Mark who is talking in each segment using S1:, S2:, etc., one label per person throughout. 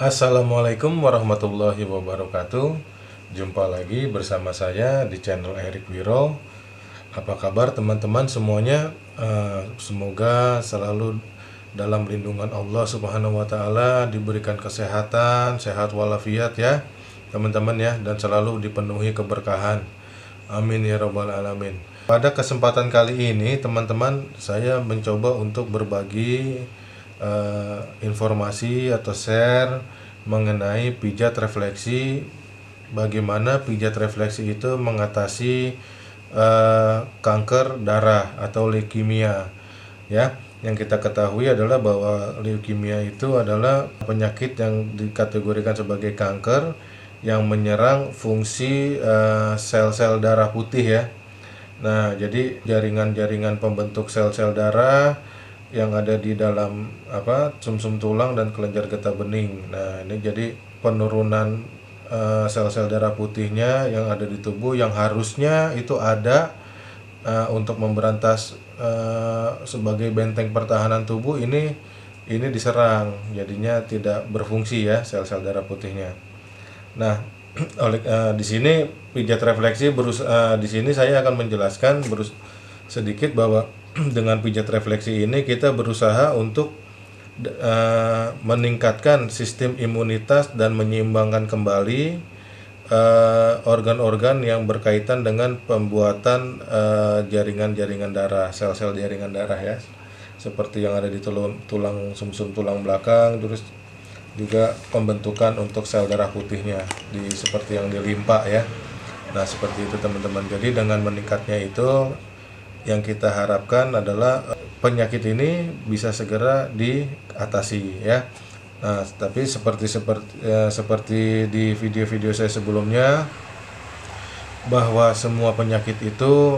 S1: Assalamualaikum warahmatullahi wabarakatuh. Jumpa lagi bersama saya di channel Erik Wiro. Apa kabar teman-teman semuanya? Semoga selalu dalam lindungan Allah Subhanahu wa taala, diberikan kesehatan, sehat walafiat ya, teman-teman ya, dan selalu dipenuhi keberkahan. Amin ya rabbal alamin. Pada kesempatan kali ini, teman-teman, saya mencoba untuk berbagi informasi atau share mengenai pijat refleksi. Bagaimana pijat refleksi itu mengatasi kanker darah atau leukemia ya. Yang kita ketahui adalah bahwa leukemia itu adalah penyakit yang dikategorikan sebagai kanker yang menyerang fungsi sel-sel darah putih ya. Nah, jadi jaringan-jaringan pembentuk sel-sel darah yang ada di dalam sumsum tulang dan kelenjar getah bening. Nah, ini jadi penurunan sel-sel darah putihnya yang ada di tubuh yang harusnya itu ada untuk memberantas sebagai benteng pertahanan tubuh ini diserang, jadinya tidak berfungsi ya sel-sel darah putihnya. Nah, di sini pijat refleksi di sini saya akan menjelaskan sedikit bahwa dengan pijat refleksi ini kita berusaha untuk meningkatkan sistem imunitas dan menyeimbangkan kembali organ-organ yang berkaitan dengan pembuatan jaringan-jaringan darah, sel-sel jaringan darah ya, seperti yang ada di tulang sumsum tulang belakang, terus juga pembentukan untuk sel darah putihnya seperti yang di limpa ya. Nah, seperti itu teman-teman. Jadi dengan meningkatnya itu yang kita harapkan adalah penyakit ini bisa segera diatasi ya. Nah, tapi seperti di video-video saya sebelumnya, bahwa semua penyakit itu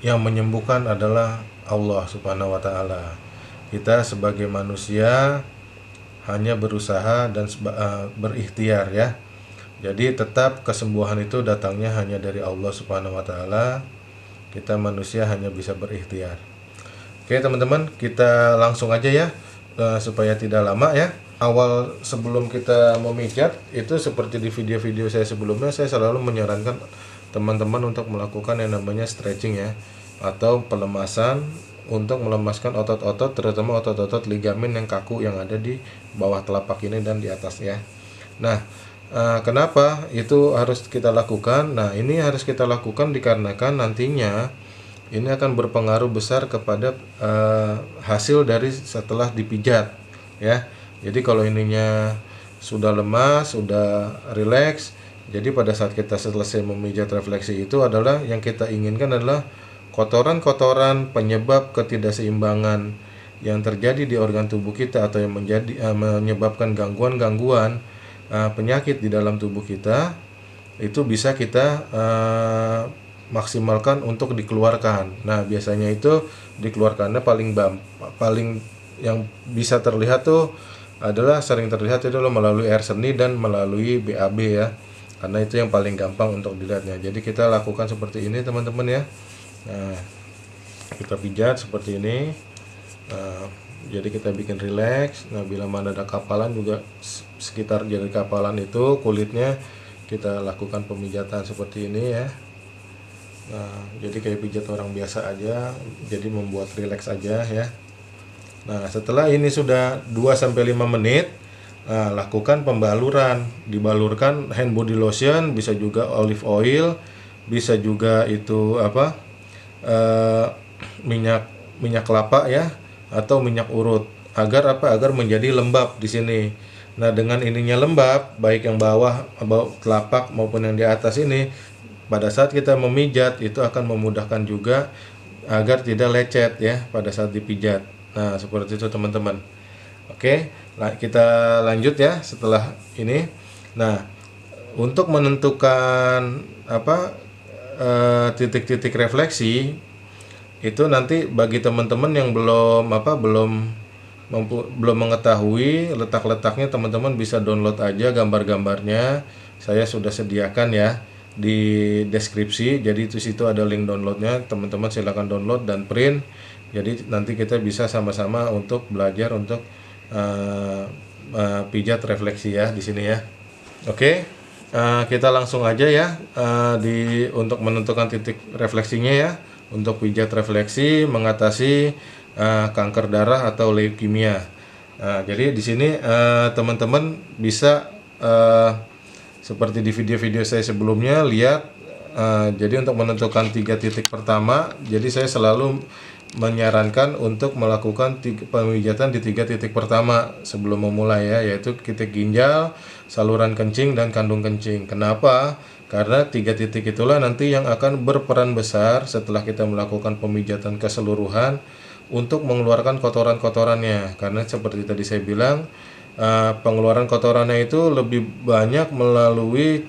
S1: yang menyembuhkan adalah Allah Subhanahu wa taala. Kita sebagai manusia hanya berusaha dan berikhtiar ya. Jadi tetap kesembuhan itu datangnya hanya dari Allah Subhanahu wa taala. Kita manusia hanya bisa berikhtiar. Oke teman-teman, kita langsung aja ya supaya tidak lama ya. Awal sebelum kita memijat itu seperti di video-video saya sebelumnya, saya selalu menyarankan teman-teman untuk melakukan yang namanya stretching ya, atau pelemasan untuk melemaskan otot-otot, terutama otot-otot ligamen yang kaku yang ada di bawah telapak ini dan di atas ya. Nah, kenapa itu harus kita lakukan? Nah, ini harus kita lakukan dikarenakan nantinya ini akan berpengaruh besar kepada hasil dari setelah dipijat ya. Jadi kalau ininya sudah lemas, sudah rileks, jadi pada saat kita selesai memijat refleksi itu adalah yang kita inginkan adalah kotoran-kotoran penyebab ketidakseimbangan yang terjadi di organ tubuh kita atau yang menyebabkan gangguan-gangguan penyakit di dalam tubuh kita itu bisa kita maksimalkan untuk dikeluarkan. Nah, biasanya itu dikeluarkannya paling yang bisa terlihat tuh adalah sering terlihat itu melalui air seni dan melalui BAB ya. Karena itu yang paling gampang untuk dilihatnya. Jadi kita lakukan seperti ini teman-teman ya. Nah, kita pijat seperti ini. Nah, jadi kita bikin rileks. Nah, bila mana ada kapalan juga sekitar jari kapalan itu kulitnya kita lakukan pemijatan seperti ini ya. Nah, jadi kayak pijat orang biasa aja. Jadi membuat rileks aja ya. Nah, setelah ini sudah 2-5 menit, lakukan pembaluran. Dibalurkan hand body lotion, bisa juga olive oil, bisa juga itu minyak kelapa ya, atau minyak urut, agar menjadi lembab di sini. Nah, dengan ininya lembab, baik yang bawah telapak maupun yang di atas ini, pada saat kita memijat itu akan memudahkan juga agar tidak lecet ya pada saat dipijat. Nah, seperti itu teman-teman. Oke, kita lanjut ya setelah ini. Nah, untuk menentukan titik-titik refleksi itu nanti bagi teman-teman yang belum mengetahui letak-letaknya, teman-teman bisa download aja gambar-gambarnya. Saya sudah sediakan ya di deskripsi. Jadi itu situ ada link downloadnya. Teman-teman silakan download dan print. Jadi nanti kita bisa sama-sama untuk belajar untuk pijat refleksi ya di sini ya. Oke, kita langsung aja ya untuk menentukan titik refleksinya ya. Untuk pijat refleksi mengatasi kanker darah atau leukemia. Jadi di sini teman-teman bisa seperti di video-video saya sebelumnya lihat. Jadi untuk menentukan 3 titik pertama, jadi saya selalu menyarankan untuk melakukan pemijatan di 3 titik pertama sebelum memulai ya, yaitu titik ginjal, saluran kencing, dan kandung kencing. Kenapa? Karena 3 titik itulah nanti yang akan berperan besar setelah kita melakukan pemijatan keseluruhan untuk mengeluarkan kotoran-kotorannya. Karena seperti tadi saya bilang, pengeluaran kotorannya itu lebih banyak melalui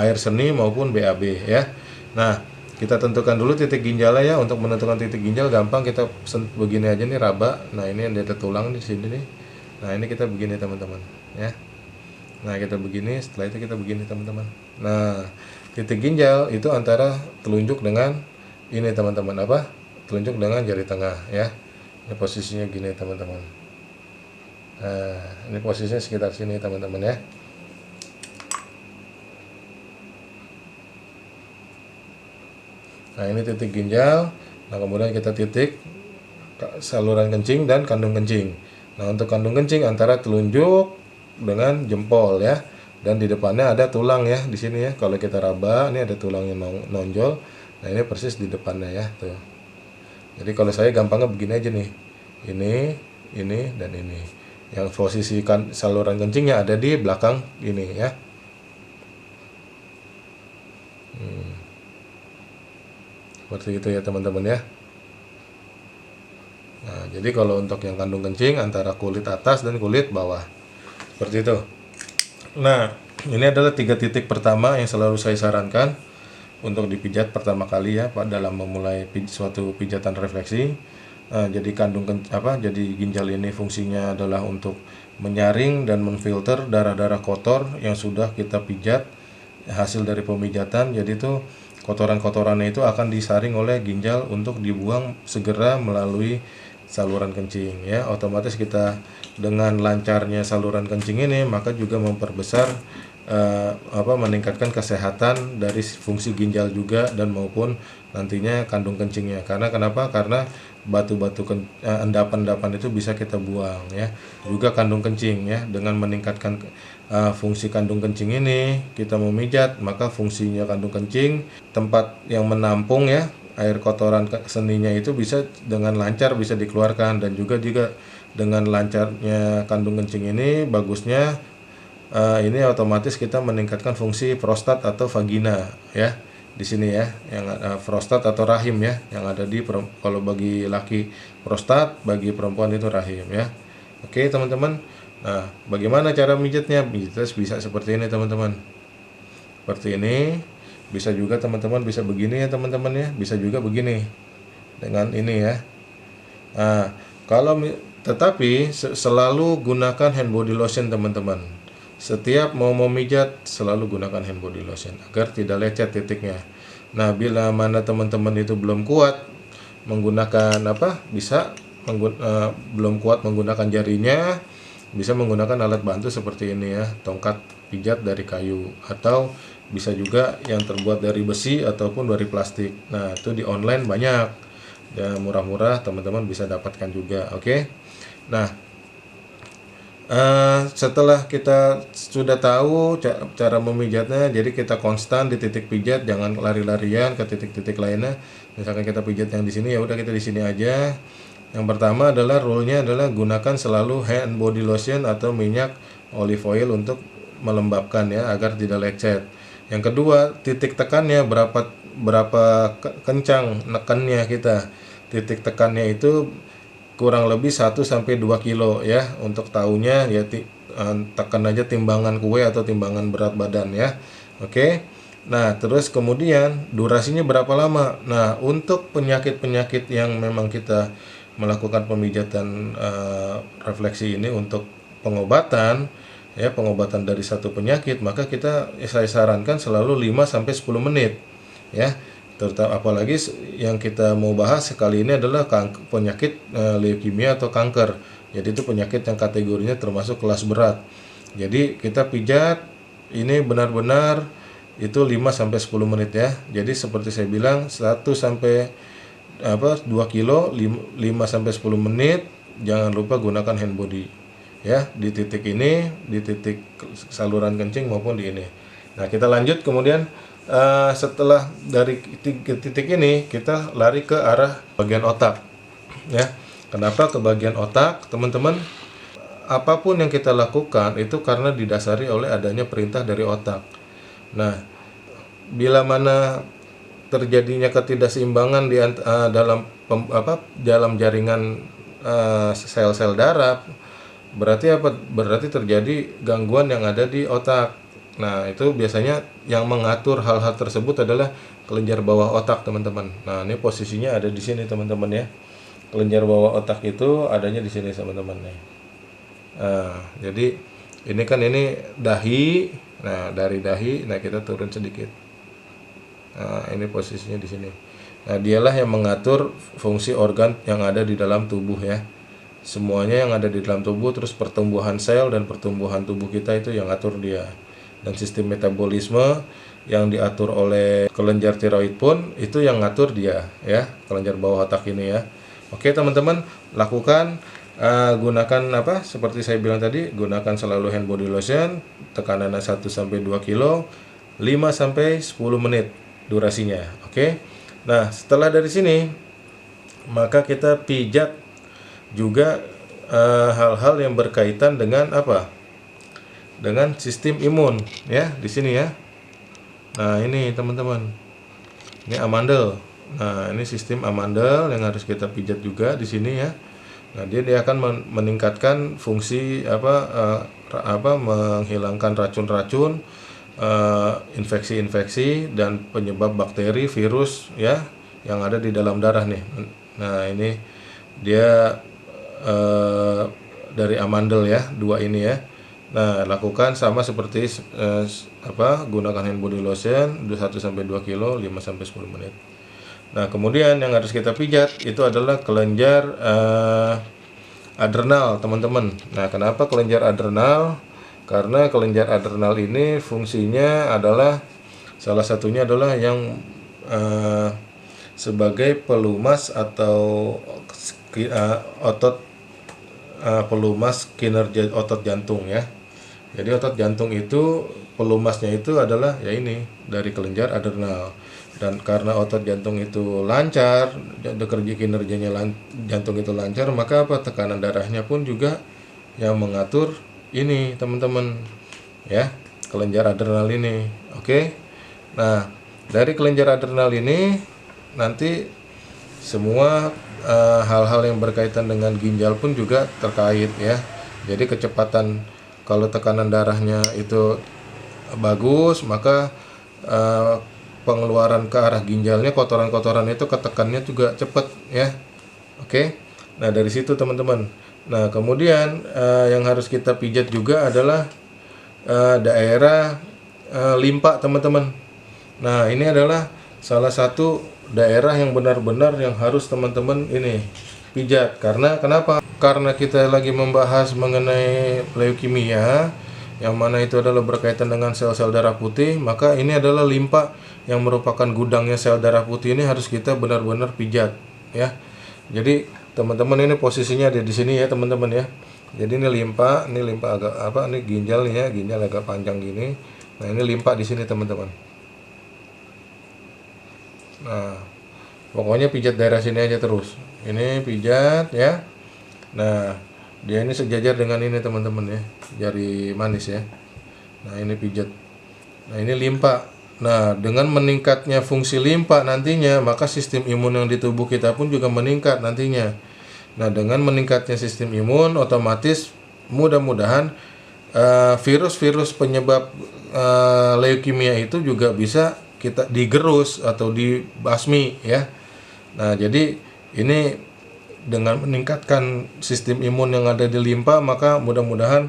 S1: air seni maupun BAB ya. Nah, kita tentukan dulu titik ginjalnya ya. Untuk menentukan titik ginjal gampang, kita begini aja nih, raba. Nah, ini ada tulang di sini nih. Nah, ini kita begini teman-teman ya. Nah, kita begini, setelah itu kita begini teman-teman. Nah, titik ginjal itu antara telunjuk dengan ini teman-teman, telunjuk dengan jari tengah ya. Ini posisinya gini teman-teman. Nah, ini posisinya sekitar sini teman-teman ya. Nah, ini titik ginjal. Nah, kemudian kita titik saluran kencing dan kandung kencing. Nah, untuk kandung kencing antara telunjuk dengan jempol ya. Dan di depannya ada tulang ya di sini ya. Kalau kita raba, ini ada tulang yang nonjol. Nah, ini persis di depannya ya tuh. Jadi kalau saya gampangnya begini aja nih. Ini dan ini. Yang posisi saluran kencingnya ada di belakang ini ya. Seperti itu ya teman-teman ya. Nah, jadi kalau untuk yang kandung kencing antara kulit atas dan kulit bawah. Seperti itu. Nah, ini adalah 3 titik pertama yang selalu saya sarankan untuk dipijat pertama kali ya dalam memulai suatu pijatan refleksi. Jadi jadi ginjal ini fungsinya adalah untuk menyaring dan menfilter darah-darah kotor yang sudah kita pijat hasil dari pemijatan. Jadi itu kotoran-kotorannya itu akan disaring oleh ginjal untuk dibuang segera melalui saluran kencing ya. Otomatis kita dengan lancarnya saluran kencing ini maka juga memperbesar meningkatkan kesehatan dari fungsi ginjal juga dan maupun nantinya kandung kencingnya. Karena kenapa? Karena batu-batu endapan-endapan itu bisa kita buang ya. Juga kandung kencing ya, dengan meningkatkan fungsi kandung kencing ini kita memijat, maka fungsinya kandung kencing, tempat yang menampung ya air kotoran seninya itu bisa dengan lancar bisa dikeluarkan. Dan juga dengan lancarnya kandung kencing ini bagusnya ini otomatis kita meningkatkan fungsi prostat atau vagina ya di sini ya, yang prostat atau rahim ya, yang ada di kalau bagi laki prostat, bagi perempuan itu rahim ya. Oke teman-teman. Nah, bagaimana cara mijitnya? Mijitnya bisa seperti ini teman-teman. Seperti ini. Bisa juga teman-teman bisa begini ya teman-teman ya. Bisa juga begini dengan ini ya. Nah, tetapi selalu gunakan hand body lotion teman-teman. Setiap mau memijat selalu gunakan hand body lotion agar tidak lecet titiknya. Nah, bila mana teman-teman itu belum kuat menggunakan belum kuat menggunakan jarinya, bisa menggunakan alat bantu seperti ini ya, tongkat pijat dari kayu atau bisa juga yang terbuat dari besi ataupun dari plastik. Nah, itu di online banyak. Ya, murah-murah teman-teman bisa dapatkan juga. Oke. Nah, setelah kita sudah tahu cara memijatnya, jadi kita konstan di titik pijat, jangan lari-larian ke titik-titik lainnya. Misalkan kita pijat yang di sini, ya udah kita di sini aja. Yang pertama adalah rule-nya adalah gunakan selalu hand body lotion atau minyak olive oil untuk melembabkan ya agar tidak lecet. Yang kedua, titik tekannya berapa kencang nekannya kita. Titik tekannya itu kurang lebih 1 sampai 2 kilo ya. Untuk tahunya ya tekan aja timbangan kue atau timbangan berat badan ya. Oke. Nah, terus kemudian durasinya berapa lama? Nah, untuk penyakit-penyakit yang memang kita melakukan pemijatan refleksi ini untuk pengobatan ya, pengobatan dari satu penyakit, maka saya sarankan selalu 5 sampai 10 menit ya. Terutama apalagi yang kita mau bahas sekali ini adalah penyakit leukemia atau kanker. Jadi itu penyakit yang kategorinya termasuk kelas berat. Jadi kita pijat ini benar-benar itu 5 sampai 10 menit ya. Jadi seperti saya bilang 2 kilo 5 sampai 10 menit. Jangan lupa gunakan hand body ya, di titik ini, di titik saluran kencing maupun di ini. Nah, kita lanjut kemudian setelah dari titik ini kita lari ke arah bagian otak ya. Kenapa ke bagian otak, teman-teman? Apapun yang kita lakukan itu karena didasari oleh adanya perintah dari otak. Nah, bila mana terjadinya ketidakseimbangan di dalam jaringan sel-sel darah, berarti apa? Berarti terjadi gangguan yang ada di otak. Nah, itu biasanya yang mengatur hal-hal tersebut adalah kelenjar bawah otak, teman-teman. Nah, ini posisinya ada di sini, teman-teman ya. Kelenjar bawah otak itu adanya di sini, teman-teman nih. Nah, jadi ini dahi. Nah, dari dahi, nah kita turun sedikit. Nah, ini posisinya di sini. Nah, dialah yang mengatur fungsi organ yang ada di dalam tubuh ya. Semuanya yang ada di dalam tubuh, terus pertumbuhan sel dan pertumbuhan tubuh kita itu yang atur dia. Dan sistem metabolisme yang diatur oleh kelenjar tiroid pun itu yang ngatur dia ya, kelenjar bawah otak ini ya. Oke teman-teman, lakukan gunakan seperti saya bilang tadi, gunakan selalu hand body lotion, tekanannya 1 sampai 2 kilo, 5 sampai 10 menit durasinya. Oke. Nah, setelah dari sini maka kita pijat juga hal-hal yang berkaitan dengan dengan sistem imun ya, di sini ya. Nah, ini teman-teman. Ini amandel. Nah, ini sistem amandel yang harus kita pijat juga di sini ya. Nah, dia akan meningkatkan fungsi menghilangkan racun-racun, infeksi-infeksi dan penyebab bakteri, virus ya yang ada di dalam darah nih. Nah, ini dia dari amandel ya, 2 ini ya. Nah, lakukan sama seperti gunakan hand body lotion 1 sampai 2 kilo 5 sampai 10 menit. Nah, kemudian yang harus kita pijat itu adalah kelenjar adrenal, teman-teman. Nah, kenapa kelenjar adrenal? Karena kelenjar adrenal ini fungsinya adalah salah satunya adalah yang sebagai pelumas atau otot pelumas kinerja otot jantung ya. Jadi otot jantung itu pelumasnya itu adalah ya ini dari kelenjar adrenal. Dan karena otot jantung itu lancar, kinerjanya jantung itu lancar, maka tekanan darahnya pun juga yang mengatur ini, teman-teman. Ya, kelenjar adrenal ini. Oke. Nah, dari kelenjar adrenal ini nanti semua hal-hal yang berkaitan dengan ginjal pun juga terkait ya. Jadi kecepatan kalau tekanan darahnya itu bagus, maka pengeluaran ke arah ginjalnya, kotoran-kotoran itu ketekannya juga cepat ya. Oke. Nah, dari situ teman-teman. Nah, kemudian yang harus kita pijat juga adalah daerah limpa, teman-teman. Nah, ini adalah salah satu daerah yang benar-benar yang harus teman-teman ini pijat. Karena kenapa? Karena kita lagi membahas mengenai leukemia, yang mana itu adalah berkaitan dengan sel-sel darah putih, maka ini adalah limpa yang merupakan gudangnya sel darah putih ini harus kita benar-benar pijat ya. Jadi teman-teman ini posisinya ada di sini ya, teman-teman ya. Jadi ini limpa agak ini ginjal nih ya, ginjal agak panjang gini. Nah, ini limpa di sini, teman-teman. Nah, pokoknya pijat daerah sini aja terus. Ini pijat ya. Nah, dia ini sejajar dengan ini, teman-teman ya, jari manis ya. Nah, ini pijat. Nah, ini limpa. Nah, dengan meningkatnya fungsi limpa nantinya, maka sistem imun yang di tubuh kita pun juga meningkat nantinya. Nah, dengan meningkatnya sistem imun, otomatis mudah-mudahan virus-virus penyebab leukemia itu juga bisa kita digerus atau dibasmi ya. Nah, jadi ini dengan meningkatkan sistem imun yang ada di limpa, maka mudah-mudahan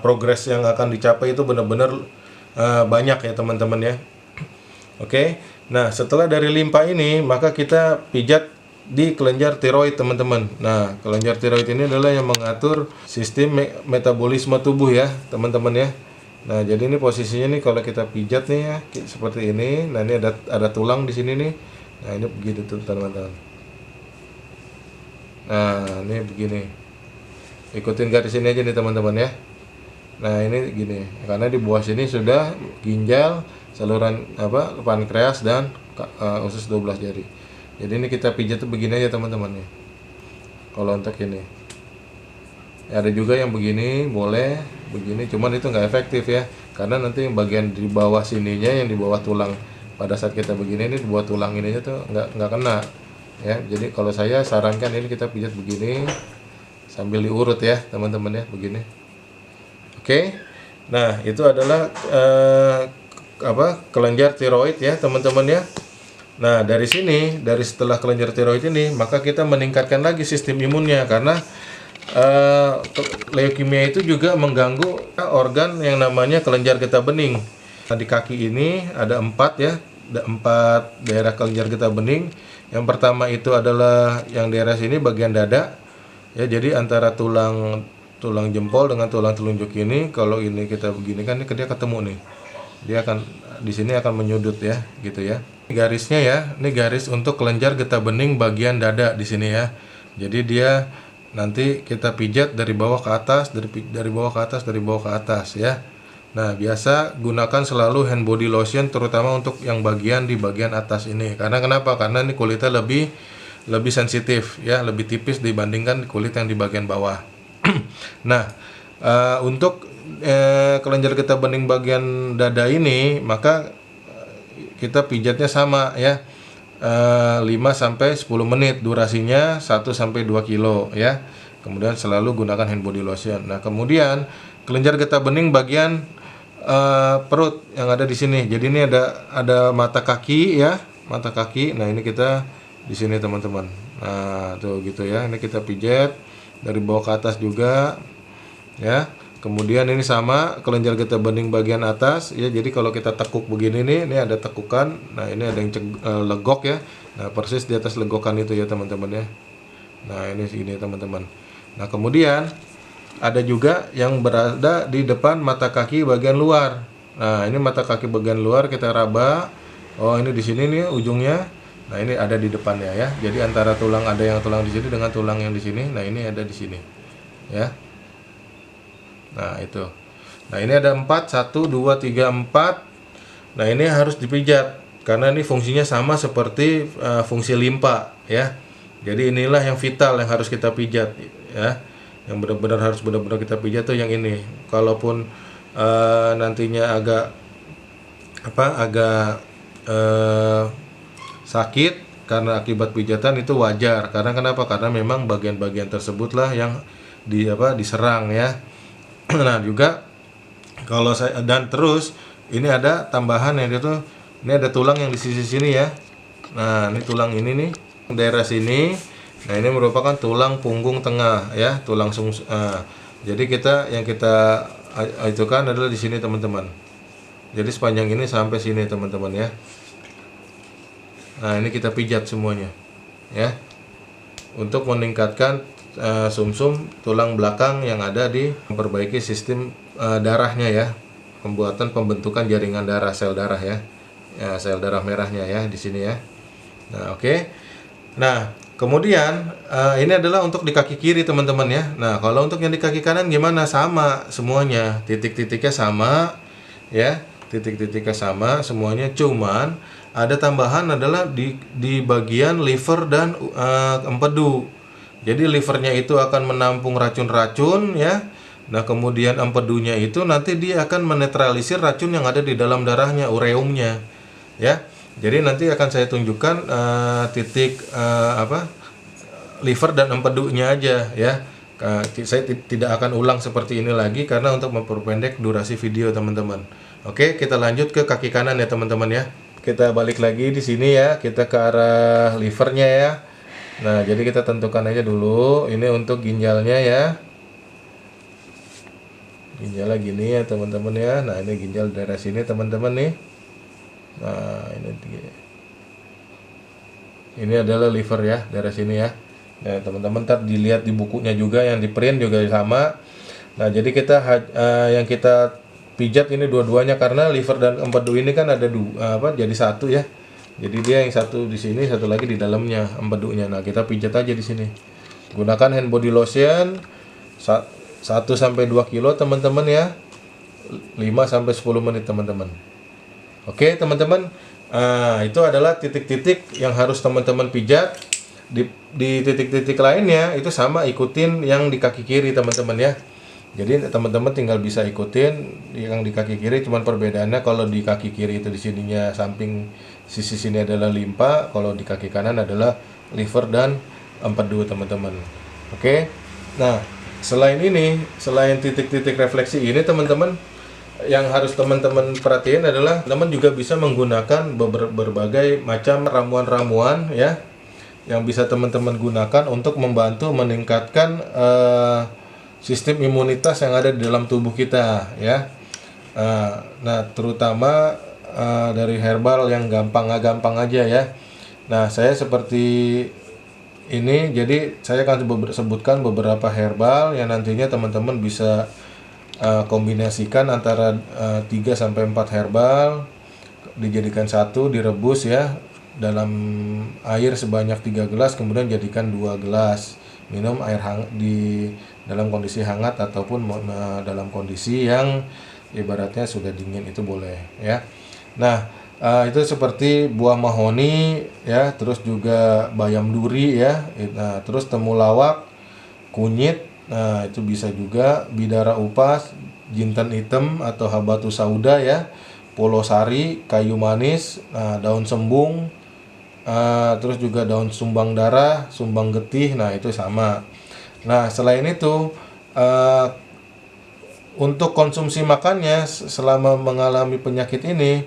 S1: progres yang akan dicapai itu benar-benar banyak ya, teman-teman ya. Oke. Nah, setelah dari limpa ini, maka kita pijat di kelenjar tiroid teman-teman. Nah, kelenjar tiroid ini adalah yang mengatur sistem metabolisme tubuh ya teman-teman ya. Nah, jadi ini posisinya nih kalau kita pijat nih ya seperti ini. Nah, ini ada tulang di sini nih. Nah, ini begini tuh teman-teman. Nah, ini begini. Ikutin garis ini aja nih teman-teman ya. Nah, ini gini. Karena di bawah sini sudah ginjal, saluran pankreas dan usus 12 jari. Jadi ini kita pijat tuh begini aja teman-teman ya. Kalau untuk ini ya, ada juga yang begini, boleh begini, cuman itu nggak efektif ya, karena nanti yang bagian di bawah sininya, yang di bawah tulang, pada saat kita begini ini di bawah tulang ininya tuh nggak kena ya. Jadi kalau saya sarankan ini kita pijat begini sambil diurut ya teman-teman ya, begini. Oke. Nah, itu adalah kelenjar tiroid ya teman-teman ya. Nah, dari sini, dari setelah kelenjar tiroid ini, maka kita meningkatkan lagi sistem imunnya, karena leukemia itu juga mengganggu organ yang namanya kelenjar getah bening. Nah, di kaki ini ada 4 ya, ada 4 daerah kelenjar getah bening. Yang pertama itu adalah yang daerah sini bagian dada ya, jadi antara tulang jempol dengan tulang telunjuk ini, kalau ini kita begini kan ini dia ketemu nih, dia akan di sini akan menyudut ya, gitu ya. Garisnya ya, ini garis untuk kelenjar getah bening bagian dada di sini ya. Jadi dia nanti kita pijat dari bawah ke atas, dari bawah ke atas, dari bawah ke atas ya. Nah, biasa gunakan selalu hand body lotion, terutama untuk yang bagian di bagian atas ini. Karena kenapa? Karena ini kulitnya lebih sensitif ya, lebih tipis dibandingkan kulit yang di bagian bawah. Nah, untuk kelenjar getah bening bagian dada ini, maka kita pijatnya sama ya, 5 sampai 10 menit, durasinya 1 sampai 2 kilo ya. Kemudian selalu gunakan hand body lotion. Nah, kemudian kelenjar getah bening bagian perut yang ada di sini. Jadi ini ada mata kaki ya, mata kaki. Nah, ini kita di sini teman-teman. Nah, tuh gitu ya. Ini kita pijat dari bawah ke atas juga ya. Kemudian ini sama kelenjar getah bening bagian atas ya. Jadi kalau kita tekuk begini nih, ini ada tekukan. Nah, ini ada yang legok ya. Nah, persis di atas legokan itu ya teman-teman ya. Nah, ini segini teman-teman. Nah, kemudian ada juga yang berada di depan mata kaki bagian luar. Nah, ini mata kaki bagian luar kita raba. Oh, ini di sini nih ujungnya. Nah, ini ada di depannya ya. Jadi antara tulang, ada yang tulang di sini dengan tulang yang di sini. Nah, ini ada di sini ya. Nah, itu. Nah, ini ada 4, 1, 2, 3, 4. Nah, ini harus dipijat karena ini fungsinya sama seperti fungsi limpa ya. Jadi inilah yang vital yang harus kita pijat ya. Yang benar-benar harus benar-benar kita pijat tuh yang ini. Kalaupun nantinya agak sakit karena akibat pijatan, itu wajar. Karena kenapa? Karena memang bagian-bagian tersebutlah yang diserang ya. Nah, juga kalau saya, dan terus ini ada tambahan yang itu, ini ada tulang yang di sisi sini ya. Nah, ini tulang ini nih, daerah sini. Nah, ini merupakan tulang punggung tengah ya, tulang jadi yang kita itu kan adalah di sini teman-teman. Jadi sepanjang ini sampai sini teman-teman ya. Nah, ini kita pijat semuanya ya, untuk meningkatkan sumsum tulang belakang yang ada, memperbaiki sistem darahnya ya, pembentukan jaringan darah, sel darah ya, sel darah merahnya ya di sini ya. Nah, oke. Nah, kemudian ini adalah untuk di kaki kiri teman-teman ya. Nah, kalau untuk yang di kaki kanan gimana? Sama semuanya, titik-titiknya sama ya, titik-titiknya sama semuanya, cuman ada tambahan adalah di bagian liver dan empedu. Jadi livernya itu akan menampung racun-racun ya. Nah, kemudian empedunya itu nanti dia akan menetralisir racun yang ada di dalam darahnya, ureumnya ya. Jadi nanti akan saya tunjukkan titik liver dan empedunya aja ya. Saya tidak akan ulang seperti ini lagi karena untuk memperpendek durasi video teman-teman. Oke, kita lanjut ke kaki kanan ya teman-teman ya. Kita balik lagi di sini ya, kita ke arah livernya ya. Nah, jadi kita tentukan aja dulu ini untuk ginjalnya ya. Ginjalnya gini ya teman-teman ya. Nah, ini ginjal daerah sini teman-teman nih. Nah, ini Ini adalah liver ya, daerah sini ya. Nah, teman-teman ntar dilihat di bukunya juga, yang di print juga sama. Nah, jadi yang kita pijat ini dua-duanya karena liver dan empedu ini kan ada jadi satu ya. Jadi dia yang satu di sini, satu lagi di dalamnya empedunya. Nah, kita pijat aja di sini. Gunakan hand body lotion 1 sampai 2 kilo teman-teman ya. 5 sampai 10 menit teman-teman. Oke, teman-teman. Itu adalah titik-titik yang harus teman-teman pijat. Di titik-titik lainnya itu sama, ikutin yang di kaki kiri teman-teman ya. Jadi teman-teman tinggal bisa ikutin yang di kaki kiri, cuman perbedaannya kalau di kaki kiri itu di sininya samping sisi sini adalah limpa, kalau di kaki kanan adalah liver dan empedu teman-teman. Oke. Nah, selain titik-titik refleksi ini teman-teman, yang harus teman-teman perhatiin adalah teman juga bisa menggunakan berbagai macam ramuan-ramuan ya, yang bisa teman-teman gunakan untuk membantu meningkatkan sistem imunitas yang ada di dalam tubuh kita ya. Nah, terutama dari herbal yang gampang aja ya. Nah, saya seperti ini, jadi saya akan sebutkan beberapa herbal yang nantinya teman-teman bisa kombinasikan antara 3 sampai 4 herbal, dijadikan satu, direbus ya dalam air sebanyak 3 gelas, kemudian jadikan 2 gelas. Minum air hangat di dalam kondisi hangat ataupun dalam kondisi yang ibaratnya sudah dingin itu boleh ya. Nah, itu seperti buah mahoni ya, terus juga bayam duri ya. Nah, terus temulawak, kunyit, nah itu bisa juga, bidara upas, jinten hitam atau habatus sauda ya, polosari, kayu manis, daun sembung, terus juga daun sumbang darah, sumbang getih, nah itu sama. Nah, selain itu untuk konsumsi makannya selama mengalami penyakit ini,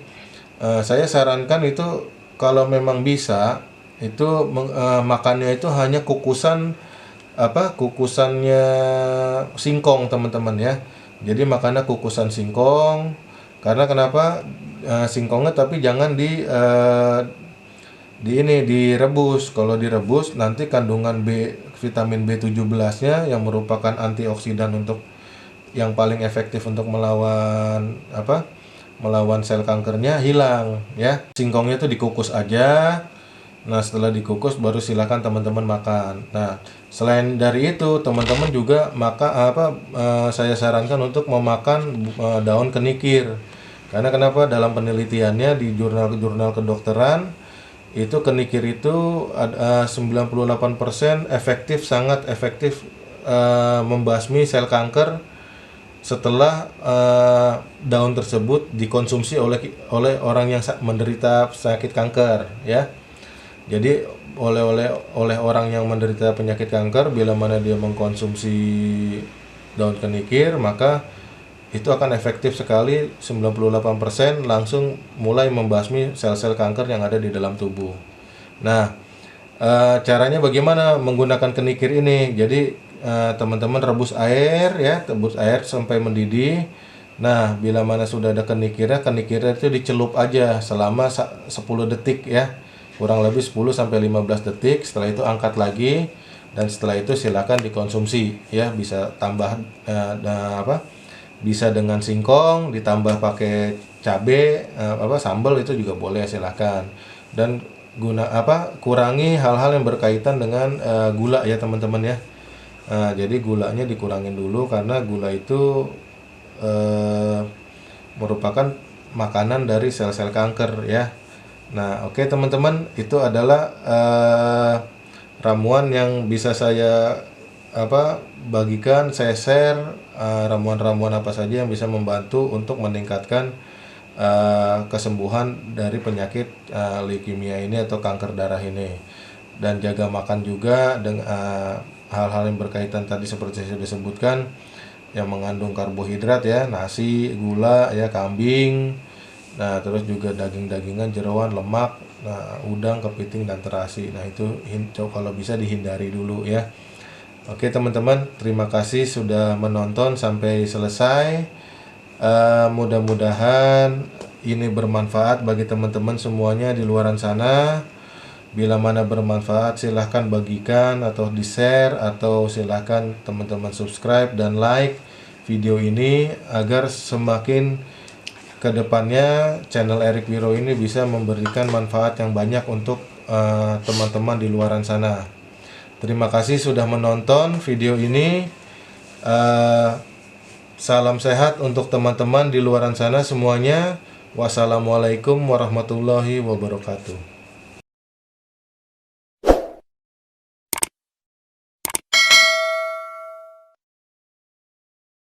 S1: saya sarankan itu kalau memang bisa itu makannya itu hanya kukusannya singkong teman-teman ya. Jadi makannya kukusan singkong. Karena kenapa singkongnya, tapi jangan direbus. Kalau direbus nanti kandungan vitamin B17-nya yang merupakan antioksidan yang paling efektif untuk melawan sel kankernya hilang ya. Singkongnya itu dikukus aja. Nah, setelah dikukus baru silakan teman-teman makan. Nah, selain dari itu teman-teman juga saya sarankan untuk memakan daun kenikir. Karena kenapa? Dalam penelitiannya di jurnal-jurnal kedokteran itu kenikir itu 98% sangat efektif membasmi sel kanker setelah daun tersebut dikonsumsi oleh orang yang menderita sakit kanker ya. Jadi oleh orang yang menderita penyakit kanker, bila mana dia mengkonsumsi daun kenikir, maka itu akan efektif sekali, 98% langsung mulai membasmi sel-sel kanker yang ada di dalam tubuh. Nah, caranya bagaimana menggunakan kenikir ini? Jadi teman-teman rebus air sampai mendidih. Nah, bila mana sudah ada kenikirnya itu dicelup aja selama 10 detik ya. Kurang lebih 10 sampai 15 detik. Setelah itu angkat lagi, dan setelah itu silakan dikonsumsi ya. Bisa tambah bisa dengan singkong, ditambah pakai cabe, sambal itu juga boleh, silakan. Dan kurangi hal-hal yang berkaitan dengan gula ya teman-teman ya. Jadi gulanya dikurangin dulu, karena gula itu merupakan makanan dari sel-sel kanker ya. Nah, oke teman-teman, itu adalah ramuan yang bisa saya bagikan, saya share ramuan-ramuan apa saja yang bisa membantu untuk meningkatkan kesembuhan dari penyakit leukemia ini atau kanker darah ini. Dan jaga makan juga dengan hal-hal yang berkaitan tadi seperti saya sudah sebutkan, yang mengandung karbohidrat ya, nasi, gula ya, kambing. Nah, terus juga daging-dagingan, jeroan, lemak, udang, kepiting, dan terasi. Nah, itu kalau bisa dihindari dulu ya. Oke teman-teman, terima kasih sudah menonton sampai selesai. Mudah-mudahan ini bermanfaat bagi teman-teman semuanya di luaran sana. Bila mana bermanfaat silahkan bagikan atau di-share, atau silahkan teman-teman subscribe dan like video ini agar semakin kedepannya channel Erik Wiro ini bisa memberikan manfaat yang banyak untuk teman-teman di luaran sana. Terima kasih sudah menonton video ini. Salam sehat untuk teman-teman di luaran sana semuanya. Wassalamualaikum warahmatullahi wabarakatuh.